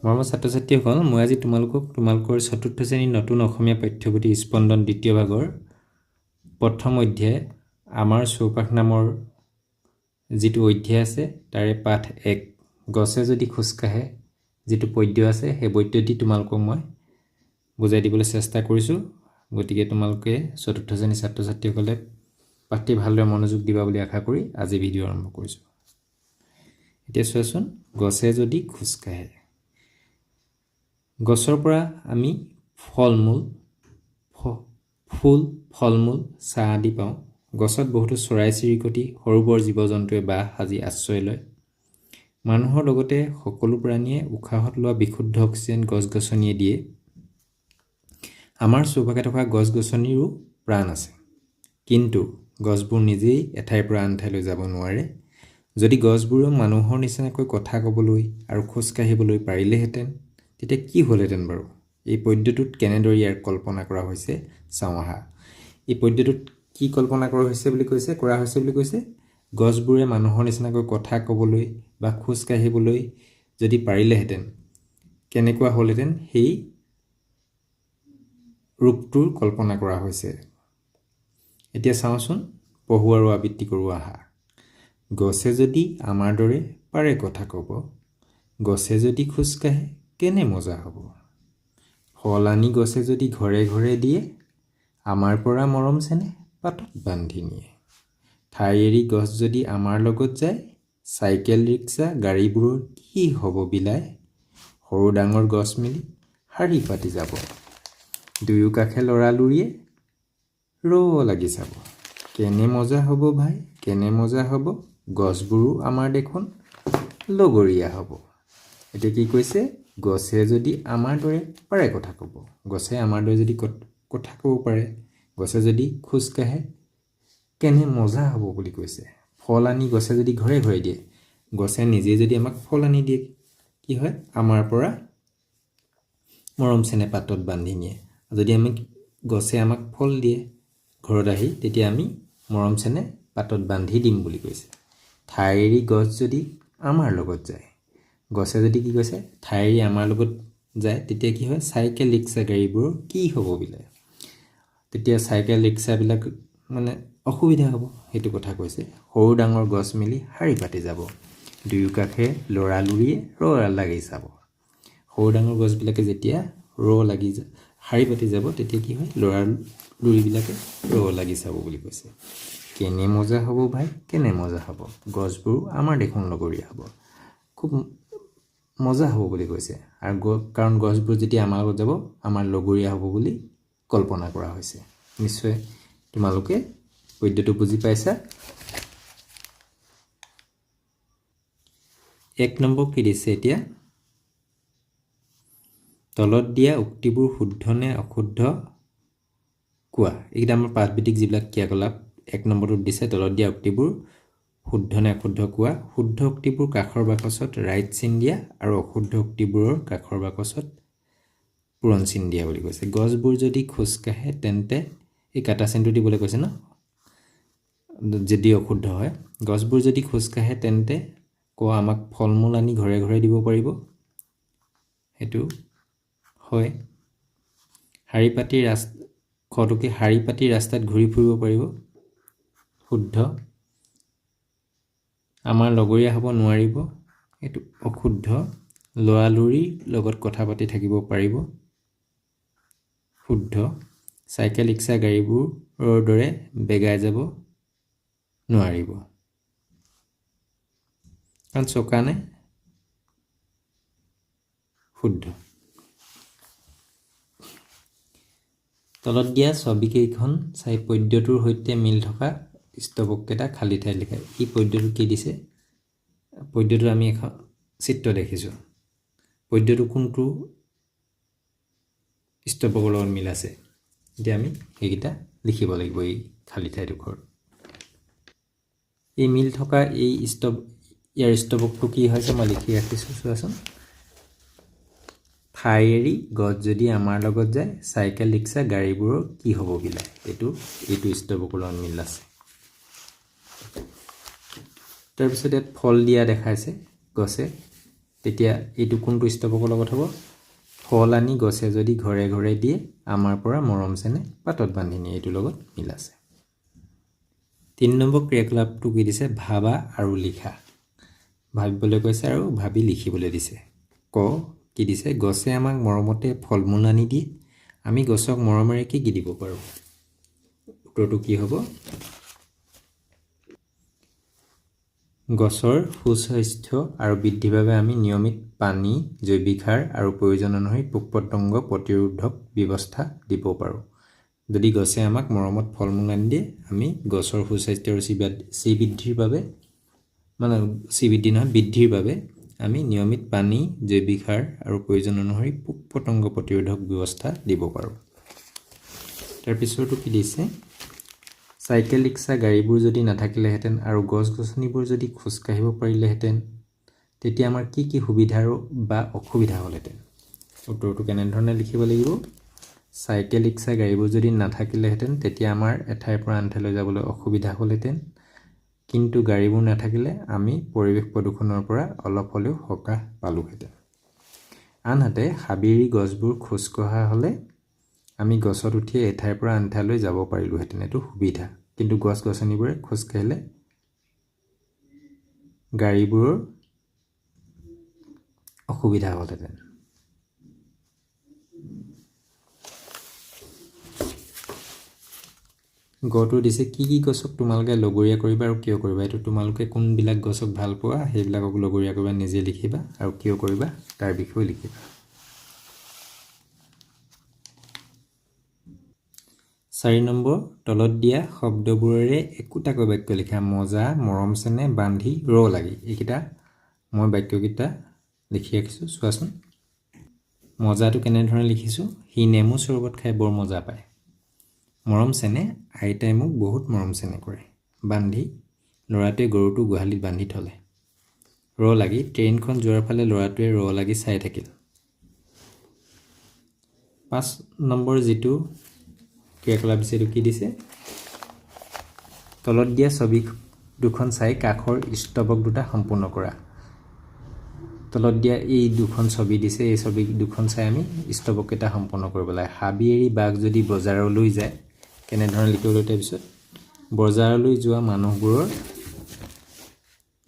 মৰমৰ ছাত্ৰ-ছাত্ৰীসকল, মই আজি তোমালোকৰ চতুৰ্থ শ্ৰেণীৰ নতুন অসমীয়া পাঠ্যপুথি স্পন্দন দ্বিতীয় ভাগৰ প্ৰথম অধ্যায় আমাৰ চৌপাশ নামৰ যিটো অধ্যায় আছে তাৰে পাঠ 1 গছে যদি খোজকাঢ়ে যিটো পদ্য আছে সেই পদ্যটি তোমালোকক মই বুজাই দিবলৈ চেষ্টা কৰিছোঁ। গতিকে তোমালোকে চতুৰ্থ শ্ৰেণীৰ ছাত্ৰ-ছাত্ৰীসকলে পাঠটি ভালদৰে মনোযোগ দিবা বুলি আশা কৰি আজি ভিডিঅ' আৰম্ভ কৰিছোঁ। এতিয়া চোৱাচোন, গছে যদি খোজকাঢ়ে। গছৰ পৰা আমি ফল-মূল, ফুল, ফল-মূল, চাহ আদি পাওঁ। গছত বহুতো চৰাই-চিৰিকটি, সৰু বৰ জীৱ-জন্তুৱে বাহ সাজি আশ্ৰয় লয়। মানুহৰ লগতে সকলো প্ৰাণীয়ে উশাহত লোৱা বিশুদ্ধ অক্সিজেন গছ-গছনিয়ে দিয়ে। আমাৰ চৌপাশে থকা গছ-গছনিৰো প্ৰাণ আছে, কিন্তু গছবোৰ নিজেই এঠাইৰ পৰা আন ঠাইলৈ যাব নোৱাৰে। যদি গছবোৰেও মানুহৰ নিচিনাকৈ কথা ক'বলৈ আৰু খোজ কাঢ়িবলৈ পাৰিলেহেঁতেন তেতিয়া কি হ'লহেঁতেন বাৰু? এই পদ্যটোত কেনেদৰে ইয়াৰ কল্পনা কৰা হৈছে চাওঁ আহা। এই পদ্যটোত কি কল্পনা কৰা হৈছে বুলি কৈছে গছবোৰে মানুহৰ নিচিনাকৈ কথা ক'বলৈ বা খোজ কাঢ়িবলৈ যদি পাৰিলেহেঁতেন কেনেকুৱা হ'লহেঁতেন সেই ৰূপটোৰ কল্পনা কৰা হৈছে। এতিয়া চাওঁচোন, পঢ়ো আৰু আবৃত্তি কৰোঁ আহা। গছে যদি আমাৰ দৰে পাৰে কথা ক'ব, গছে যদি খোজ কাঢ়ে কেনে মজা হ'ব। ফল আনি গছে যদি ঘৰে ঘৰে দিয়ে, আমাৰ পৰা মৰম চেনেহ পাতত বান্ধি নিয়ে। ঠাই এৰি গছ যদি আমাৰ লগত যায়, চাইকেল ৰিক্সা গাড়ীবোৰৰ কি হ'ব বিলাই। সৰু ডাঙৰ গছ মিলি শাৰী পাতি যাব, দুয়ো কাষে লৰালৰিয়ে লাগি চাব। কেনে মজা হ'ব ভাই, কেনে মজা হ'ব, গছবোৰো আমাৰ দেখোন লগৰীয়া হ'ব। এতিয়া কি কৈছে? গছে যদি আমাৰ দৰে পাৰে কথা ক'ব, গছে আমাৰ দৰে যদি কথা ক'ব পাৰে, গছে যদি খোজ কাঢ়ে কেনে মজা হ'ব বুলি কৈছে। ফল আনি গছে যদি ঘৰে ঘৰে দিয়ে, গছে নিজে যদি আমাক ফল আনি দিয়ে কি হয়? আমাৰ পৰা মৰম চেনেহ পাতত বান্ধি নিয়ে। যদি গছে আমাক ফল দিয়ে ঘৰত আহি, তেতিয়া আমি মৰম চেনেহ পাতত বান্ধি দিম বুলি কৈছে। ঠাই এৰি গছ যদি আমাৰ লগত যায়, গছে যদি কি কৈছে? ঠাই এৰি আমাৰ লগত যায়, তেতিয়া কি হয়? চাইকেল ৰিক্সা গাড়ীবোৰৰ কি হ'ব বোলে। তেতিয়া চাইকেল ৰিক্সাবিলাক মানে অসুবিধা হ'ব, সেইটো কথা কৈছে। সৰু ডাঙৰ গছ মিলি শাৰী পাতি যাব, দুয়ো কাষে লৰালৰিয়ে লাগি চাব। সৰু ডাঙৰ গছবিলাকে যেতিয়া লাগি শাৰী পাতি যাব, তেতিয়া কি হয়? লৰালৰিবিলাকে লাগি চাব বুলি কৈছে। কেনে মজা হ'ব ভাই, কেনে মজা হ'ব, গছবোৰো আমাৰ দেখোন লগৰীয়া হ'ব। খুব মজা হ'ব বুলি কৈছে। আৰু কাৰণ গছবোৰ যেতিয়া আমাৰ লগত যাব, আমাৰ লগৰীয়া হ'ব বুলি কল্পনা কৰা হৈছে। নিশ্চয় তোমালোকে পদ্যটো বুজি পাইছা। 1 নম্বৰ কি দিছে এতিয়া? তলত দিয়া উক্তিবোৰ শুদ্ধ নে অশুদ্ধ কোৱা। এইকেইটা আমাৰ পাঠভিত্তিক যিবিলাক ক্ৰিয়াকলাপ 1 নম্বৰটোত দিছে। তলত দিয়া উক্তিবোৰ শুদ্ধ নে অশুদ্ধ কোৱা। শুদ্ধ উক্তিবোৰ কাষৰ বাকচত ৰাইট চিন দিয়া আৰু অশুদ্ধ উক্তিবোৰৰ কাষৰ বাকচত পূৰণ চিন দিয়া বুলি কৈছে। গছবোৰ যদি খোজ কাঢ়ে তেন্তে এই কাটা চিনটো দিবলৈ কৈছে ন, যদি অশুদ্ধ হয়। গছবোৰ যদি খোজ কাঢ়ে তেন্তে আমাক ফল মূল আনি ঘৰে ঘৰে দিব পাৰিব, সেইটো হয়। শাৰী পাতি ৰাস্তাত ঘূৰি ফুৰিব পাৰিব, শুদ্ধ। আমাৰ লগৰীয়া হ'ব নোৱাৰিব, এইটো অশুদ্ধ। লৰালৰিৰ লগত কথা পাতি থাকিব পাৰিব, শুদ্ধ। চাইকেল ৰিক্সা গাড়ীবোৰৰ দৰে বেগাই যাব নোৱাৰিব, কাৰণ চকা নাই, শুদ্ধ। তলত দিয়া ছবিকেইখন চাই পদ্যটোৰ সৈতে মিল থকা ষ্টপকেইটা খালী ঠাইত লিখা। এই পদ্যটো কি দিছে? পদ্যটো আমি এখন চিত্ৰ দেখিছোঁ। পদ্যটো কোনটো ষ্টপকৰ লগত মিল আছে, এতিয়া আমি সেইকেইটা লিখিব লাগিব এই খালী ঠাইডোখৰ। এই মিল থকা ইয়াৰ ষ্টপকটো কি হৈছে মই লিখি ৰাখিছোঁ, চোৱাচোন। ঠাই এৰি গছ যদি আমাৰ লগত যায়, চাইকেল ৰিক্সা গাড়ীবোৰৰ কি হ'ব বিলাই। এইটো ষ্টপকৰ লগত মিল আছে। তাৰপিছত ইয়াত ফল দিয়া দেখাইছে গছে। তেতিয়া এইটো কোনটো স্তৱকৰ লগত হ'ব ফল আনি গছে যদি ঘৰে ঘৰে দিয়ে আমাৰ পৰা মৰম চেনে পাতত বান্ধি নিয়ে এইটোৰ লগত মিল আছে 3 নম্বৰ ক্ৰিয়াকলাপটো কি দিছে ভাবা আৰু লিখা ভাবিবলৈ কৈছে আৰু ভাবি লিখিবলৈ দিছে ক কি দিছে গছে আমাক মৰমতে ফলমূল আনি দিয়ে আমি গছক মৰমেৰে কি দিব পাৰো উত্তৰটো কি হ'ব গছৰ সুস্বাস্থ্য আৰু বৃদ্ধিৰ বাবে আমি নিয়মিত পানী জৈৱিক সাৰ আৰু প্ৰয়োজন অনুসৰি পোক-পতংগ প্ৰতিৰোধক ব্যৱস্থা দিব পাৰো যদি গছে আমাক মৰমত ফলমূল আনি দিয়ে আমি গছৰ সুস্বাস্থ্য আৰু বৃদ্ধিৰ বাবে মানে বৃদ্ধিৰ বাবে আমি নিয়মিত পানী জৈৱিক সাৰ আৰু প্ৰয়োজন অনুসৰি পোক-পতংগ প্ৰতিৰোধক ব্যৱস্থা দিব পাৰো তাৰ পিছৰটো কি দিছে সাইকেল ৰিক্সা গাড়ীবোৰ যদি নাথাকিলেহেঁতেন আৰু গছ-গছনিবোৰ যদি খোজ কাঢ়িব পাৰিলেহেঁতেন তেতিয়া আমাৰ কি কি সুবিধা বা অসুবিধা হ'লহেঁতেন উত্তৰটো কেনেধৰণে লিখিব লাগিব সাইকেল ৰিক্সা গাড়ীবোৰ যদি নাথাকিলেহেঁতেন তেতিয়া আমাৰ এঠাইৰ পৰা আন ঠাইলৈ যাবলৈ অসুবিধা হ'লহেঁতেন কিন্তু গাড়ীবোৰ নাথাকিলে আমি পৰিৱেশ প্ৰদূষণৰ পৰা অলপ হ'লেও সকাহ পালোহেঁতেন আনহাতে হাবিৰি গছবোৰ খোজ কঢ়া হ'লে আমি গছত উঠি এঠাইৰ পৰা আন ঠাইলৈ যাব পাৰিলোহেঁতেন এইটো সুবিধা কিন্তু গছ-গছনিবোৰে খোজ কাঢ়িলে গাড়ীবোৰৰ অসুবিধা হ'লহেঁতেন গটো দিছে কি গছক তোমালোকে লগৰীয়া কৰিবা আৰু কিয় কৰিবা এইটো তোমালোকে কোনবিলাক গছক ভাল পোৱা সেইবিলাকক লগৰীয়া কৰিবা নিজে লিখিবা আৰু কিয় কৰিবা তাৰ বিষয়ে লিখিবা 4 নম্বৰ তলত দিয়া শব্দবোৰেৰে একোটাকৈ বাক্য লিখা মজা মৰম চেনে বান্ধি লাগি এইকেইটা মই বাক্যকেইটা লিখি ৰাখিছো চোৱাচোন মজাটো কেনেধৰণে লিখিছো হি নেমু চৰবত খাই বৰ মজা পায় মৰম চেনে আইতাই মোক বহুত মৰম চেনে কৰে বান্ধি লৰাটোৱে গৰুটো গোহালিত বান্ধি থলে লাগি ট্ৰেইনখন যোৱাৰ ফালে লৰাটোৱে লাগি চাই থাকিল 5 নম্বৰ যিটো ক্ৰিয়াকলাপ দিছে কি দিছে তলত দিয়া ছবি দুখন চাই কাষৰ স্তৱক দুটা সম্পূৰ্ণ কৰা তলত দিয়া এই দুখন ছবি দিছে এই ছবি দুখন চাই আমি স্তৱক এটা সম্পূৰ্ণ কৰিব লাগে হাবি এৰি বাঘ যদি বজাৰলৈ যায় কেনেধৰণে লিখিবলৈ তাৰ পিছত বজাৰলৈ যোৱা মানুহবোৰৰ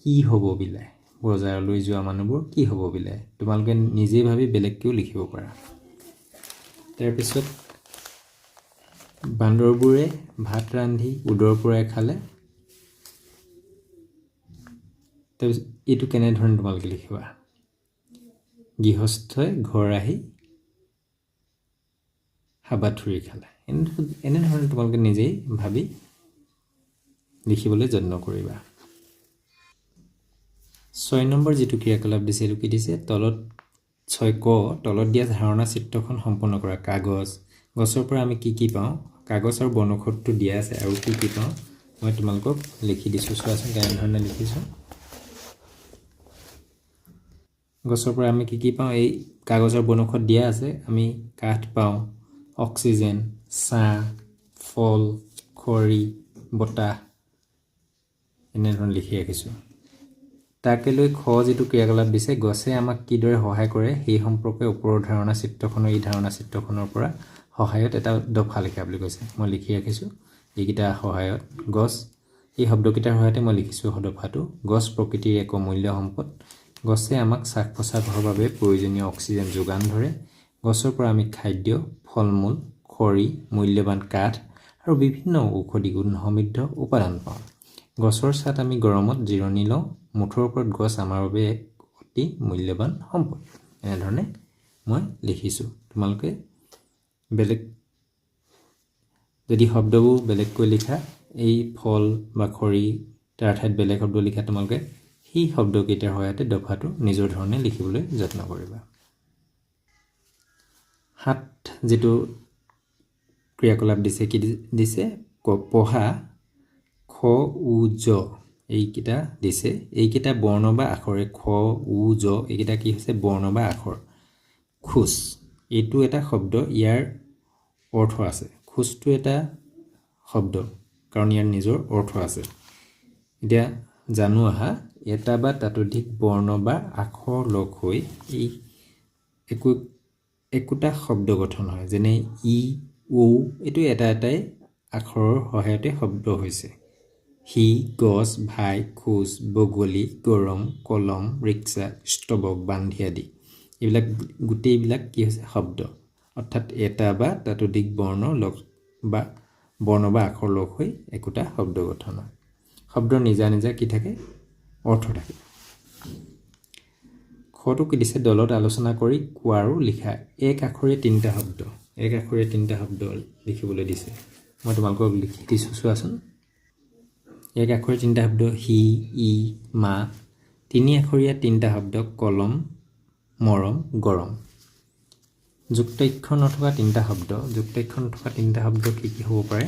কি হ'ব বিলাই বজাৰলৈ যোৱা মানুহবোৰ কি হ'ব বিলাই তোমালোকে নিজে ভাবি বেলেগকেও লিখিব পাৰা তাৰ পিছত বান্দৰবোৰে ভাত ৰান্ধি উদৰ পৰাই খালে তাৰপিছত এইটো কেনেধৰণে তোমালোকে লিখিবা গৃহস্থই ঘৰ আহি হাবাথুৰি খালে এনেধৰণে তোমালোকে নিজেই ভাবি লিখিবলৈ যত্ন কৰিবা 6 নম্বৰ যিটো ক্ৰিয়াকলাপ দিছে এইটো কি দিছে তলত 6 ক তলত দিয়া ধাৰণা চিত্ৰখন সম্পূৰ্ণ কৰা কাগজ গছৰ পৰা আমি কি পাওঁ কাগজ আৰু বনৌষধটো দিয়া আছে আৰু কি পাওঁ মই তোমালোকক লিখি দিছো চোৱাচোন কেনেধৰণে লিখিছো গছৰ পৰা আমি কি পাওঁ এই কাগজৰ বনৌষধ দিয়া আছে আমি কাঠ পাওঁ অক্সিজেন ছাঁ ফল খৰি বতাহ এনেধৰণে লিখি ৰাখিছো তাকে লৈ খ যিটো ক্ৰিয়াকলাপ দিছে গছে আমাক কিদৰে সহায় কৰে সেই সম্পৰ্কে ওপৰৰ ধাৰণা চিত্ৰখনৰ এই ধাৰণা চিত্ৰখনৰ পৰা সহায়ত এটা দফা লিখা বুলি কৈছে মই লিখি ৰাখিছো এইকেইটা সহায়ত গছ এই শব্দকেইটাৰ সহায়তে মই লিখিছো দফাটো গছ প্ৰকৃতিৰ এক অমূল্য সম্পদ গছে আমাক শ্বাস প্ৰশ্বাসৰ বাবে প্ৰয়োজনীয় অক্সিজেন যোগান ধৰে গছৰ পৰা আমি খাদ্য ফলমূল খৰি মূল্যৱান কাঠ আৰু বিভিন্ন ঔষধি গুণ সমৃদ্ধ উপাদান পাওঁ গছৰ ছাট আমি গৰমত জিৰণি লওঁ মুঠৰ ওপৰত গছ আমাৰ বাবে এক অতি মূল্যৱান সম্পদ এনেধৰণে মই লিখিছো তোমালোকে বেলেগ যদি শব্দবোৰ বেলেগকৈ লিখা এই ফল বা খৰি তাৰ ঠাইত বেলেগ শব্দ লিখা তোমালোকে সেই শব্দকেইটাৰ সহায়তে দফাটো নিজৰ ধৰণে লিখিবলৈ যত্ন কৰিবা 7 যেটো ক্ৰিয়াকলাপ দিছে কি দিছে পঢ়া খ উ জ এইকেইটা দিছে এইকেইটা বৰ্ণ বা আখৰে খ উ জ এইকেইটা কি হৈছে বৰ্ণ বা আখৰ খুচ এইটো এটা শব্দ ইয়াৰ অৰ্থ আছে খুচটো এটা শব্দ কাৰণ ইয়াৰ নিজৰ অৰ্থ আছে এতিয়া জানো আহা এটা বা ততোধিক বৰ্ণ বা আখৰ লগ হৈ এই একোটা শব্দ গঠন হয় যেনে ই ও এইটো এটা এটাই আখৰৰ সহায়তে শব্দ হৈছে হি গছ ভাই খোজ বগলী গৰম কলম ৰিক্সা স্তবক বান্ধি আদি এইবিলাক গোটেইবিলাক কি হৈছে শব্দ অৰ্থাৎ এটা বা ততোধিক বৰ্ণ বা আখৰ লগ হৈ একোটা শব্দ গঠন হয় শব্দৰ নিজা নিজা কি থাকে অৰ্থ থাকে খটো কি দিছে দলত আলোচনা কৰি কোৱা আৰু লিখা এক আখৰে তিনিটা শব্দ লিখিবলৈ দিছে মই তোমালোকক লিখি দিছো চোৱাচোন এক আখৰে তিনিটা শব্দ হি ই মা তিনি আখৰীয়া তিনিটা শব্দ কলম মৰম গৰম যুক্তাক্ষৰ নথকা তিনিটা শব্দ কি কি হ'ব পাৰে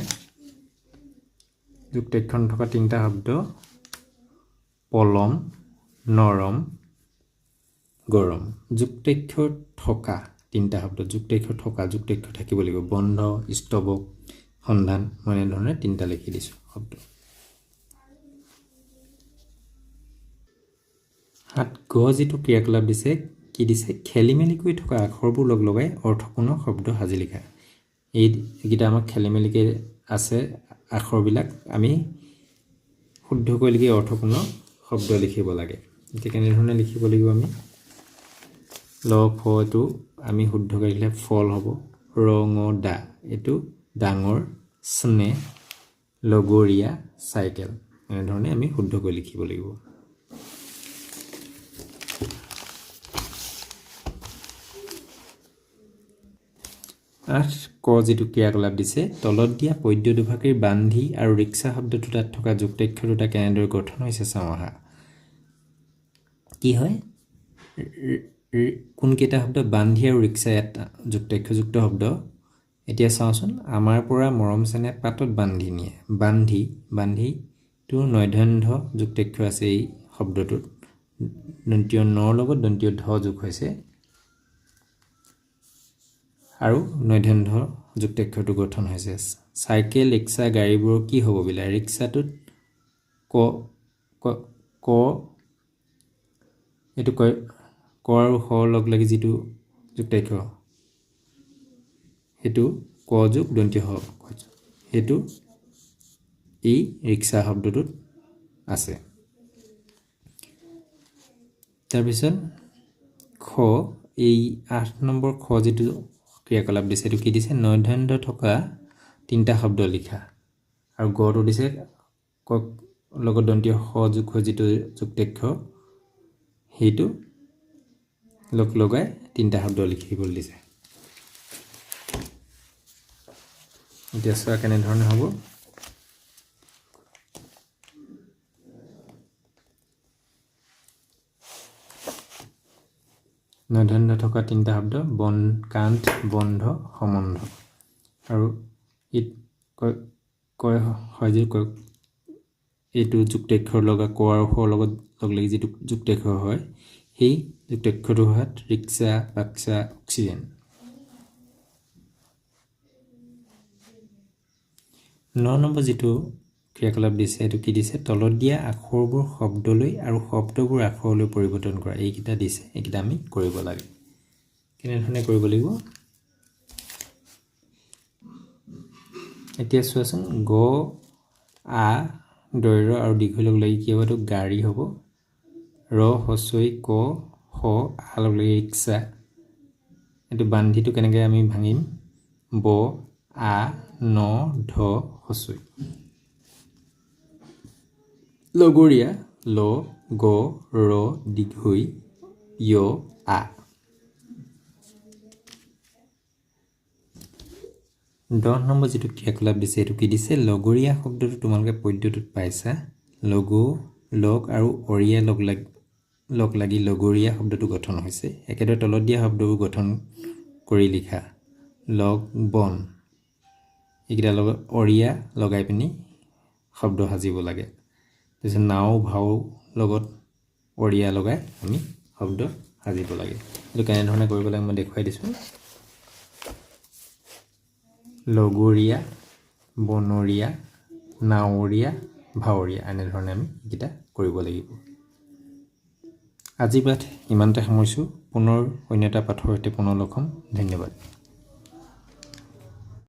যুক্তাক্ষৰ নথকা তিনিটা শব্দ পলম নৰম গৰম যুক্তাক্ষৰ থকা তিনিটা শব্দ যুক্তাক্ষৰ থাকিব লাগিব বন্ধ স্তবক সন্ধান মানে ধৰণে তিনিটা লিখি দিছো শব্দ হাত গ যিটো ক্ৰিয়াকলাপ দিছে কি দিছে খেলিমেলি কৰি থকা আখৰবোৰ লগ লগাই অৰ্থপূৰ্ণ শব্দ সাজি লিখা এইকেইটা আমাক খেলিমেলিকে আছে আখৰবিলাক আমি শুদ্ধকৈ লিখি অৰ্থপূৰ্ণ শব্দ লিখিব লাগে এতিয়া কেনেধৰণে লিখিব লাগিব আমি ল ফ এইটো আমি শুদ্ধকৈ লিখিলে ফল হ'ব ৰঙ দা এইটো ডাঙৰ স্নেহ লগৰীয়া চাইকেল এনেধৰণে আমি শুদ্ধকৈ লিখিব লাগিব ক যিটো ক্ৰিয়াকলাপ দিছে তলত দিয়া পদ্য দুভাগেৰ বান্ধি আৰু ৰিক্সা শব্দটো তাত থকা যুক্তাক্ষৰ দুটা কেনেদৰে গঠন হৈছে চাওঁ আহা কি হয় কোনকেইটা শব্দ বান্ধি আৰু ৰিক্সা এটা যুক্তাক্ষৰযুক্ত শব্দ এতিয়া চাওঁচোন আমাৰ পৰা মৰম চেনেহ পাতত বান্ধি নিয়ে বান্ধি নৈধন্য যুক্তাক্ষৰ আছে এই শব্দটোত দন্তীয় নৰ লগত দন্তীয় ধ যোগ হৈছে আৰু নৈধন্য যুক্তাক্ষৰটো গঠন হৈছে চাইকেল ৰিক্সা গাড়ীবোৰ কি হ'ব বিলা ৰিক্সাটোত ক এইটো ক আৰু হ লগ লাগি যিটো যুক্তাক্ষৰ সেইটো ক যোগ দন্তীয় হ সেইটো এই ৰিক্সা শব্দটোত আছে তাৰপিছত খ এই 8 নম্বৰ খ যিটো ক্ৰিয়াকলাপ দিছে এইটো কি দিছে নৈধন্য থকা তিনিটা শব্দ লিখা আৰু গটো দিছে ক লগত দন্তীয় হ যোগ হৈ যিটো যুক্তাক্ষৰ সেইটো লগ লগাই তিনিটা শব্দ লিখিবলৈ দিছে এতিয়া চোৱা কেনেধৰণে হ'ব নৈধন্য থকা তিনিটা শব্দ কাণ্ঠ বন্ধ সম্বন্ধ আৰু কয় হয় যে এইটো যুক্তাক্ষৰ লগা ক আৰু খ লগত লগ লাগি যিটো যুক্তাক্ষৰ হয় সেই যুক্তাক্ষৰটো হোৱাত ৰিক্সা বাক্সা অক্সিজেন 9 নম্বৰ যিটো ক্ৰিয়াকলাপ দিছে এইটো কি দিছে তলত দিয়া আখৰবোৰ শব্দলৈ আৰু শব্দবোৰ আখৰলৈ পৰিৱৰ্তন কৰা এইকেইটা দিছে এইকেইটা আমি কৰিব লাগে কেনেধৰণে কৰিব লাগিব এতিয়া চোৱাচোন গ আ দৈৰ্ঘ্য আৰু দীঘল লগ লাগি কি হ'ব এইটো গাড়ী হ'ব ৰ হছই ক হ আ লগ লাগি ৰিক্সা এইটো বান্ধিটো কেনেকৈ আমি ভাঙিম ব আ ন ধ হছই লগৰীয়া ল গ ৰ দীঘই য় আ 10 নম্বৰ যিটো ক্ৰিয়াকলাপ দিছে এইটো কি দিছে লগৰীয়া শব্দটো তোমালোকে পদ্যটোত পাইছা লগ আৰু অৰিয়া লগ লাগি লগৰীয়া শব্দটো গঠন হৈছে একেদৰে তলত দিয়া শব্দবোৰ গঠন কৰি লিখা লগ বন এইকেইটা লগত অৰিয়া লগাই পিনি শব্দ সাজিব লাগে তাৰপিছত নাও ভাও লগত অৰিয়া লগাই আমি শব্দ সাজিব লাগে এইটো কেনেধৰণে কৰিব লাগে মই দেখুৱাই দিছোঁ লগৰীয়া বনৰীয়া নাৱৰীয়া ভাৱৰীয়া এনেধৰণে আমি এইকেইটা কৰিব লাগিব আজি পাঠ ইমানতে সামৰিছোঁ। পুনৰ অন্য এটা পাঠৰ সৈতে পুনৰ লগ হ'ম। ধন্যবাদ।